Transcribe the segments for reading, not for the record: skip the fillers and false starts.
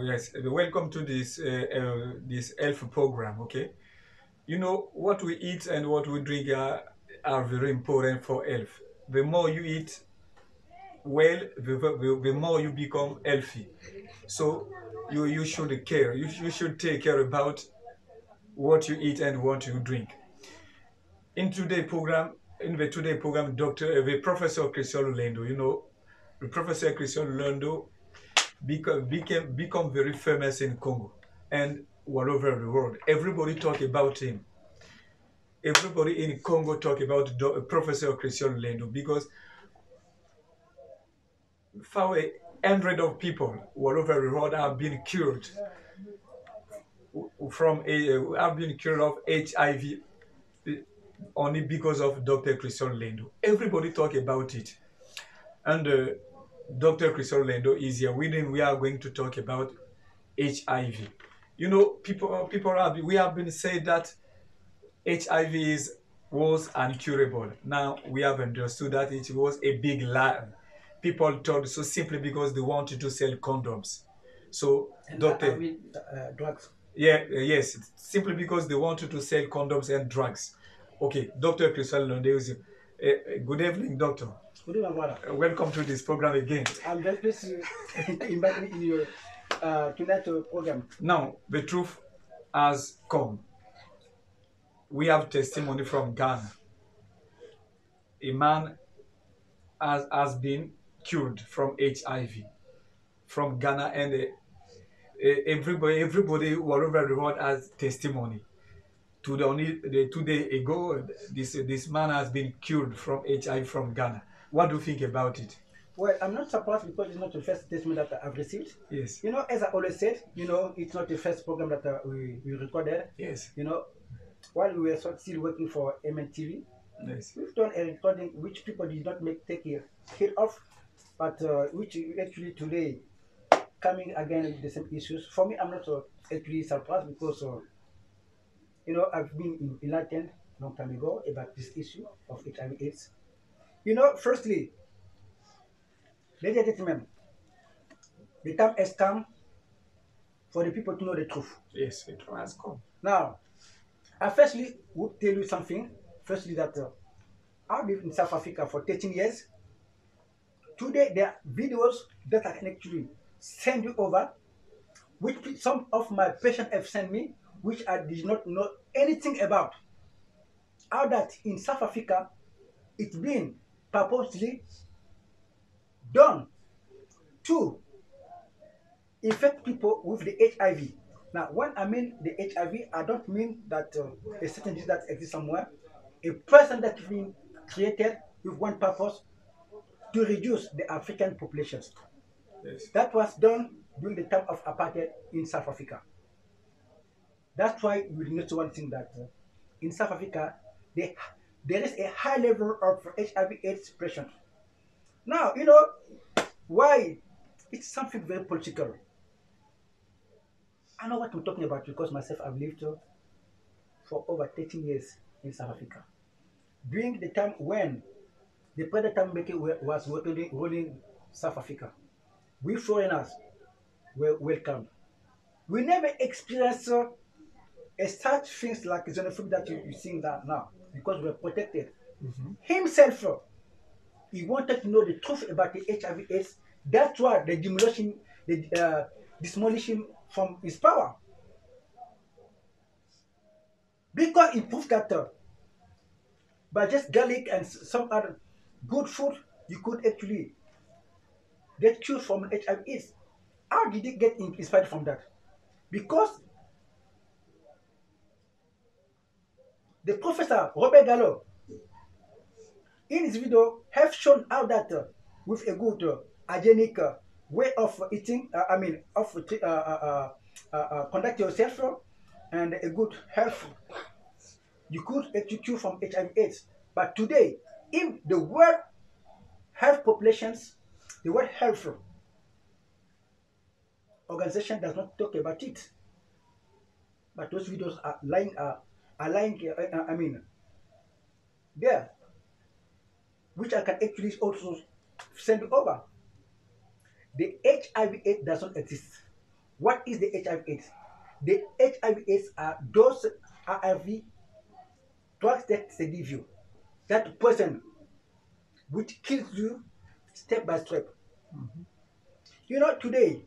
Yes, welcome to this health program. Okay, you know what we eat and what we drink are very important for health. The more you eat well, the more you become healthy. So you should care. You should take care about what you eat and what you drink. In today program, in the today program, the Professor Christian Lendo, the Professor Christian Lendo become very famous in Congo and all over the world. Everybody talk about him. Everybody in Congo talk about Professor Christian Lendo because for a hundred of people all over the world have been cured have been cured of HIV only because of Dr. Christian Lendo. Everybody talk about it. And Dr. Christian Lendo is here. We are going to talk about HIV. You know, we have been saying that HIV was incurable. Now we have understood that it was a big lie. People thought so simply because they wanted to sell condoms. So, And doctor, drugs. yeah, yes, simply because they wanted to sell condoms and drugs. Okay, Dr. Christian Londe, good evening, doctor. Good evening, brother. Welcome to this program again. I'm very pleased to invite me in your tonight program. Now, the truth has come. We have testimony from Ghana. A man has been cured from HIV from Ghana, and everybody all over the world has testimony. Two days ago, this man has been cured from HIV from Ghana. What do you think about it? Well, I'm not surprised because it's not the first testimony that I've received. Yes. You know, as I always said, it's not the first program that we recorded. Yes. While we were still working for MNTV, yes, we've done a recording which people did not take care of, but which actually today coming again with the same issues. For me, I'm not actually surprised because I've been enlightened long time ago about this issue of HIV/AIDS. Firstly, ladies and gentlemen, the time has come for the people to know the truth. Yes, it has come. Now, I firstly would tell you something. Firstly, that I've lived in South Africa for 13 years. Today, there are videos that I can actually send you over, which some of my patients have sent me, which I did not know anything about. How that in South Africa, it's been purposely done to infect people with the HIV. Now, when I mean the HIV, I don't mean that a certain disease that exists somewhere. A person that's been created with one purpose to reduce the African populations. Yes. That was done during the time of apartheid in South Africa. That's why you notice one thing that in South Africa, there is a high level of HIV/AIDS patients. Now, why? It's something very political. I know what I'm talking about because myself, I've lived for over 13 years in South Africa. During the time when the predator was ruling South Africa, we foreigners were welcomed. We never experienced such things like xenophobia that you're seeing that now because we're protected. Himself, he wanted to know the truth about the HIV/AIDS. That's why they demolished him from his power. Because he proved that by just garlic and some other good food, you could actually get cured from HIV/AIDS. How did he get inspired from that? Because the professor Robert Gallo, in his video, have shown how that with a good hygienic way of eating, conduct yourself and a good health, you could actually cure from HIV/AIDS. But today, if the world health populations, the World Health Organization does not talk about it, but those videos are lying. There, which I can actually also send over. The HIV/AIDS does not exist. What is the HIV/AIDS? The HIV/AIDS are those ARV drugs that they give you, that poison which kills you step by step. You know, today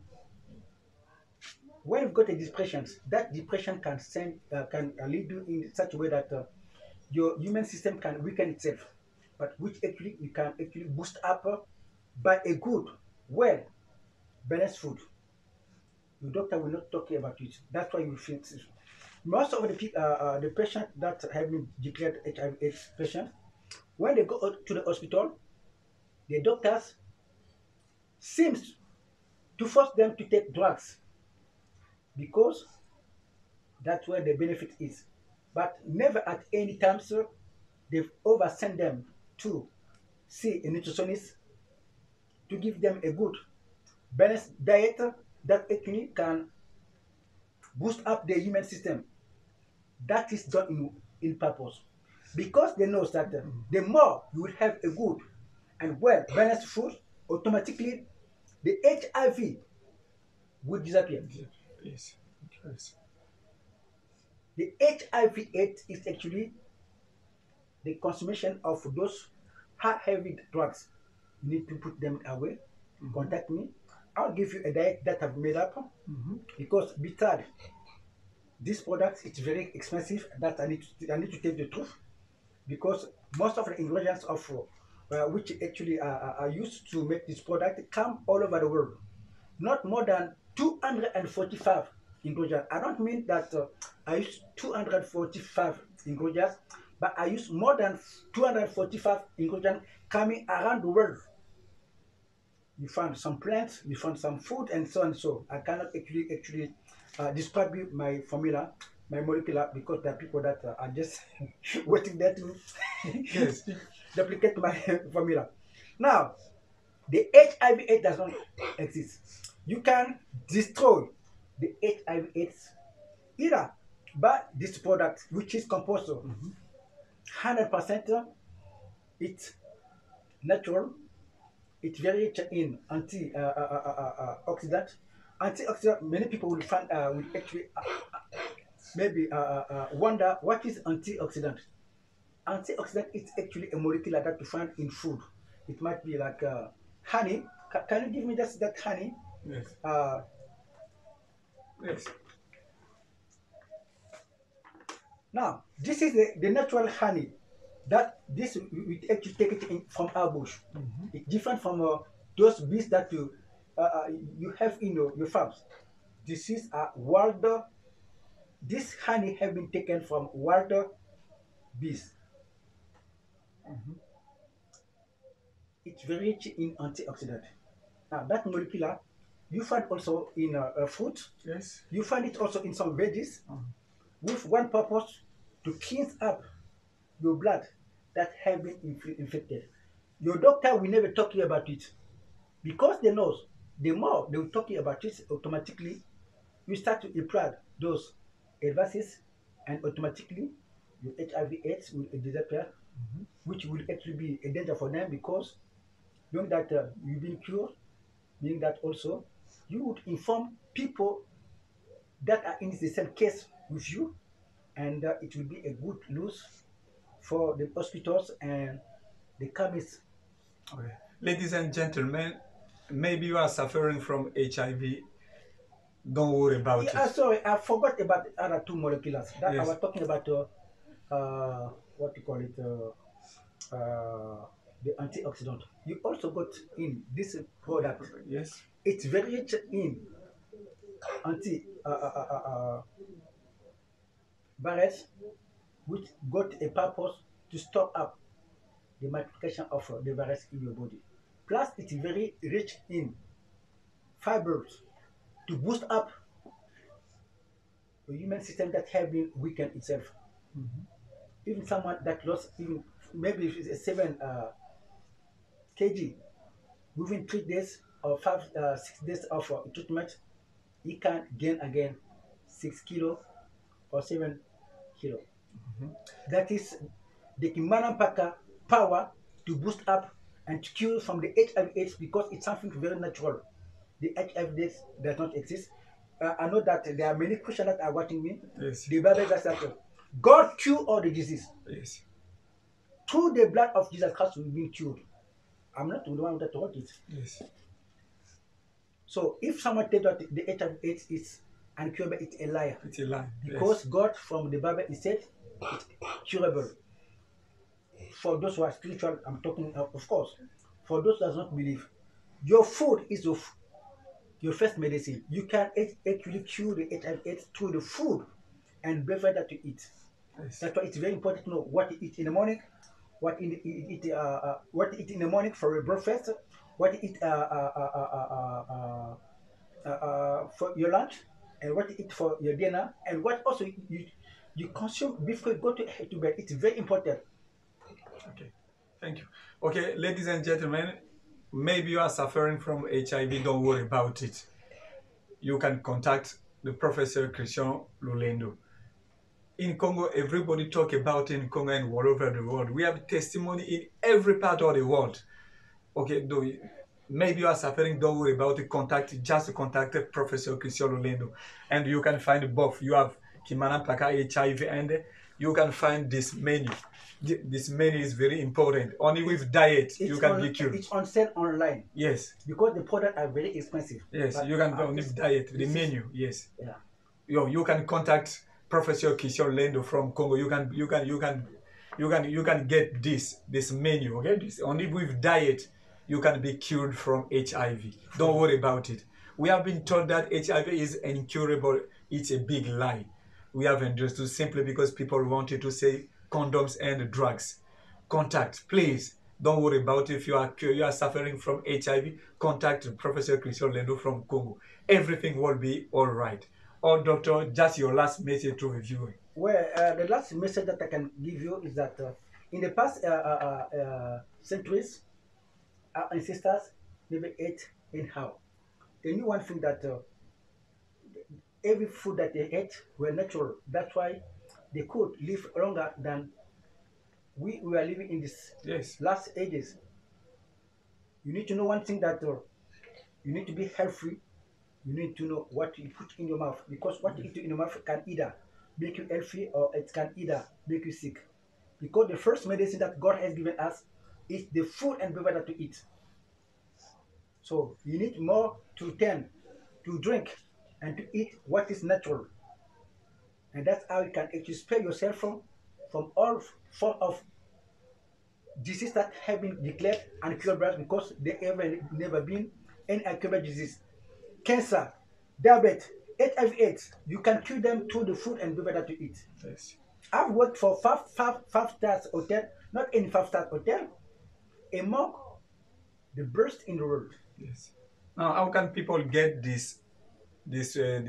when you've got a depression, that depression can can lead you in such a way that your human system can weaken itself, but which actually you can actually boost up by a good, well balanced food. Your doctor will not talk about it. That's why you feel sick. Most of the patients that have been declared HIV/AIDS patient, when they go out to the hospital, the doctors seems to force them to take drugs because that's where the benefit is. But never at any time, sir, they've over sent them to see a nutritionist to give them a good balanced diet that actually can boost up the human system. That is done in purpose. Because they know that the more you will have a good and well balanced food, automatically the HIV will disappear. Yes. Yes. The HIV/AIDS is actually the consumption of those heavy drugs. You need to put them away. Contact me. I'll give you a diet that I've made up because besides this product, it's very expensive. That I need to tell the truth because most of the ingredients of which actually are used to make this product come all over the world. Not more than 245 ingredients. I don't mean that I use 245 ingredients, but I use more than 245 ingredients coming around the world. You find some plants, you find some food, and so on and so. I cannot actually describe you my formula, my molecular, because there are people that are just waiting there to Yes. replicate my formula. Now, the HIV/AIDS does not exist. You can destroy the HIV/AIDS either by this product, which is composed of 100% it's natural. It's very rich in antioxidant. Antioxidant. Many people will find will actually maybe wonder what is antioxidant. Antioxidant is actually a molecule that you find in food. It might be like honey. Can you give me just that honey? Yes. Yes. Now, this is the natural honey that this we actually take it in from our bush. It's different from those bees that you have in your farms. This is a wild. This honey have been taken from wild bees. It's very rich in antioxidant. Now, that molecular you find also in fruit. Yes. You find it also in some veggies with one purpose to cleanse up your blood that have been infected. Your doctor will never talk to you about it because they know the more they will talk to you about it, automatically you start to apply those advices and automatically your HIV/AIDS will disappear, which will actually be a danger for them because knowing that you've been cured, meaning that also you would inform people that are in the same case with you, and it will be a good news for the hospitals and the chemists. Okay. Ladies and gentlemen, maybe you are suffering from HIV. Don't worry about Yeah, it. sorry, I forgot about the other two molecules that I Yes. was talking about. What you call it? The antioxidant. You also got in this product. Yes. It's very rich in anti virus, which got a purpose to stop up the multiplication of the virus in your body. Plus, it's very rich in fibers to boost up the human system that have been weakened itself. Even someone that lost even maybe if it's a 7 kg within 3 days or 6 days of treatment, he can gain again 6 kilo or 7 kilo. That is the Kimana Mpaka power to boost up and to cure from the HIV/AIDS because it's something very natural. the HIV does not exist. I know that there are many Christians that are watching me. Yes. The Bible says that God cured all the disease. Yes. Through the blood of Jesus Christ, we've been cured. I'm not the one that taught it. Yes. So if someone tells that the HIV/AIDS is incurable, it's a liar. It's a lie. Because Yes. God from the Bible, He said it's curable. For those who are spiritual, I'm talking of course. For those who does not believe, your food is your first medicine. You can actually cure the HIV/AIDS through the food and beverage that you eat. Yes. That's why it's very important to know what you eat in the morning, what you eat in the morning for your breakfast, what you eat for your lunch, and what you eat for your dinner, and what also you consume before you go to bed. It's very important. Okay. Thank you. Okay, ladies and gentlemen, maybe you are suffering from HIV. Don't worry about it. You can contact the Professor Christian Lulendo. In Congo, everybody talk about it in Congo and all over the world. We have testimony in every part of the world. Okay, maybe you are suffering, don't worry about it. Just contact Professor Christian Lulendo. And you can find both. You have Kimana, Mpaka, HIV, and you can find this menu. This menu is very important. Only with diet, you can be cured. It's on sale online. Yes. Because the products are very expensive. Yes, you can only diet, the menu, yes. Yeah. You can contact Professor Christian Lulendo from Congo. You can get this menu, okay? Only with diet you can be cured from HIV. Don't worry about it. We have been told that HIV is incurable. It's a big lie. We have understood simply because people wanted to say condoms and drugs. Contact, please. Don't worry about it. If you are suffering from HIV, contact Professor Christian Lulendo from Congo. Everything will be all right. Or doctor, just your last message to review. Well, the last message that I can give you is that in the past centuries, our ancestors never ate anyhow. They knew one thing, that every food that they ate were natural. That's why they could live longer than we are living in this last ages. You need to know one thing, that you need to be healthy. You need to know what you put in your mouth, because what you eat in your mouth can either make you healthy or it can either make you sick. Because the first medicine that God has given us is the food and beverage that we eat. So you need more to tend to drink and to eat what is natural. And that's how you can actually spare yourself from all form of disease that have been declared incurable, because there have never been any incurable disease. Cancer, diabetes, HIV/AIDS, you can cure them through the food and beverage that you eat. Yes. I've worked for five-star hotel, not any five-star hotel, among the best in the world. Yes. Now, how can people get this medicine,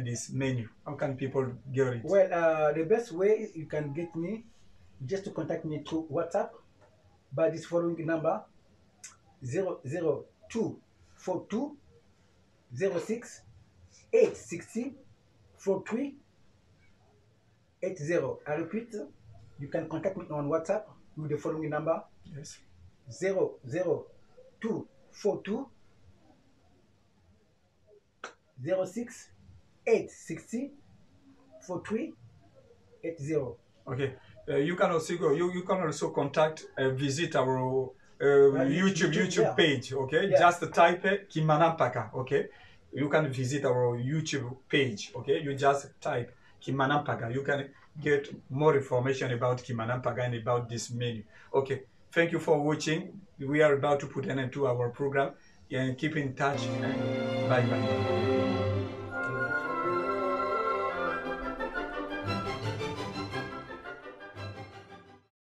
this menu? How can people get it? Well, the best way you can get me, just to contact me through WhatsApp by this following number: 00242 06 860 4380. I repeat, you can contact me on WhatsApp with the following number: Yes. 00242 06 860 4380. Okay. You can also go. You can also contact visit our YouTube page. Okay. Yeah. Just type Kimana Mpaka. Okay. You can visit our YouTube page. Okay. You just type Kimana Mpaka. You can get more information about Kimana Mpaka and about this menu. Okay. Thank you for watching. We are about to put an end to our program. And keep in touch. And bye bye.